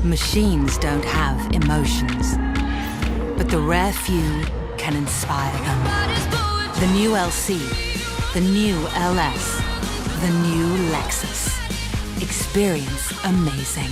Machines don't have emotions, but the rare few can inspire them. The new LC, the new LS, the new Lexus. Experience amazing.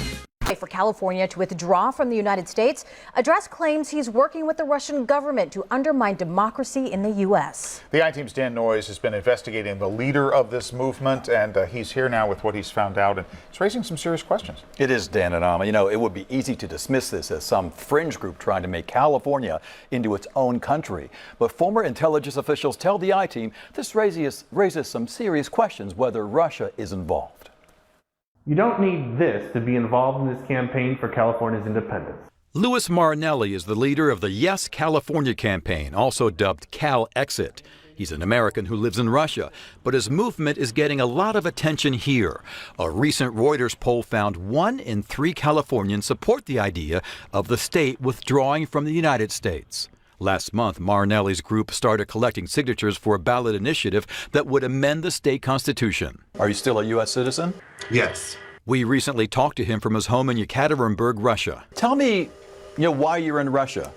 For California to withdraw from the United States, address claims he's working with the Russian government to undermine democracy in the U.S. The I-Team's Dan Noyes has been investigating the leader of this movement, and he's here now with what he's found out, and it's raising some serious questions. It is, Dan and Amma. You know, it would be easy to dismiss this as some fringe group trying to make California into its own country. But former intelligence officials tell the I-Team this raises some serious questions whether Russia is involved. You don't need this to be involved in this campaign for California's independence. Louis Marinelli is the leader of the Yes California campaign, also dubbed Calexit. He's an American who lives in Russia, but his movement is getting a lot of attention here. A recent Reuters poll found 1 in 3 Californians support the idea of the state withdrawing from the United States. Last month, Marinelli's group started collecting signatures for a ballot initiative that would amend the state constitution. Are you still a U.S. citizen? Yes. We recently talked to him from his home in Yekaterinburg, Russia. Tell me, why you're in Russia.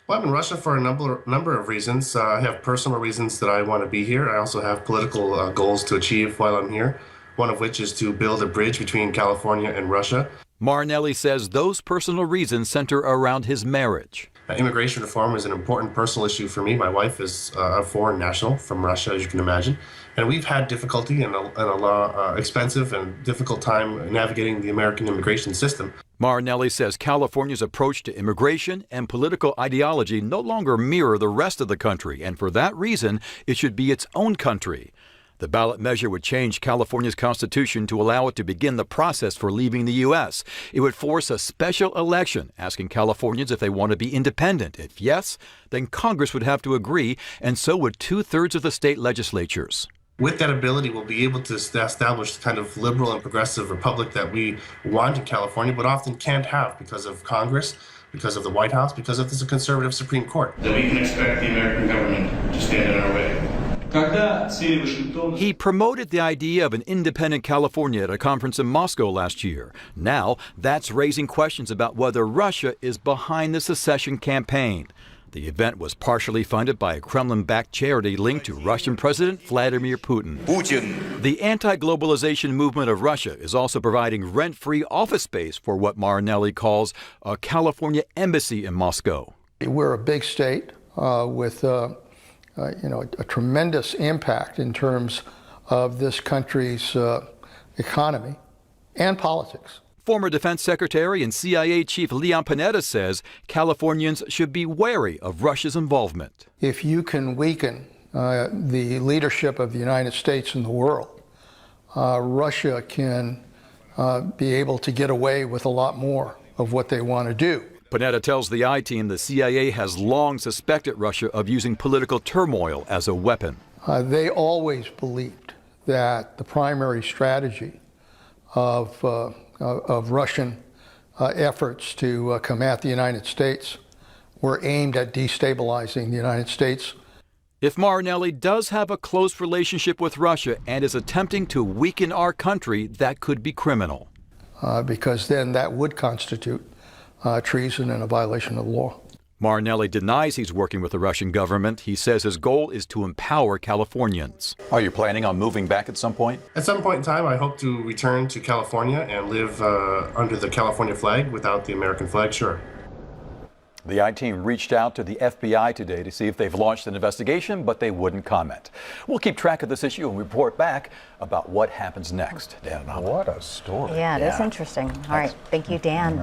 Well, I'm in Russia for a number of reasons. I have personal reasons that I want to be here. I also have political goals to achieve while I'm here, one of which is to build a bridge between California and Russia. Marinelli says those personal reasons center around his marriage. Immigration reform is an important personal issue for me. My wife is a foreign national from Russia, as you can imagine. And we've had difficulty and a expensive and difficult time navigating the American immigration system. Marinelli says California's approach to immigration and political ideology no longer mirror the rest of the country, and for that reason, it should be its own country. The ballot measure would change California's constitution to allow it to begin the process for leaving the U.S. It would force a special election, asking Californians if they want to be independent. If yes, then Congress would have to agree, and so would 2/3 of the state legislatures. With that ability, we'll be able to establish the kind of liberal and progressive republic that we want in California, but often can't have because of Congress, because of the White House, because of this conservative Supreme Court. That we can expect the American government to stand in our way. He promoted the idea of an independent California at a conference in Moscow last year. Now, that's raising questions about whether Russia is behind the secession campaign. The event was partially funded by a Kremlin-backed charity linked to Russian President Vladimir Putin. The anti-globalization movement of Russia is also providing rent-free office space for what Marinelli calls a California embassy in Moscow. We're a big state with a tremendous impact in terms of this country's economy and politics. Former Defense Secretary and CIA Chief Leon Panetta says Californians should be wary of Russia's involvement. If you can weaken the leadership of the United States in the world, Russia can be able to get away with a lot more of what they want to do. Panetta tells the I-Team the CIA has long suspected Russia of using political turmoil as a weapon. They always believed that the primary strategy of Russian efforts to come at the United States were aimed at destabilizing the United States. If Marinelli does have a close relationship with Russia and is attempting to weaken our country, that could be criminal. Because then that would constitute treason and a violation of the law. Marinelli denies he's working with the Russian government. He says his goal is to empower Californians. Are you planning on moving back at some point? At some point in time, I hope to return to California and live under the California flag without the American flag, sure. The I-Team reached out to the FBI today to see if they've launched an investigation, but they wouldn't comment. We'll keep track of this issue and report back about what happens next. Dan, what a story. Yeah, it is interesting. All right. Thank you, Dan.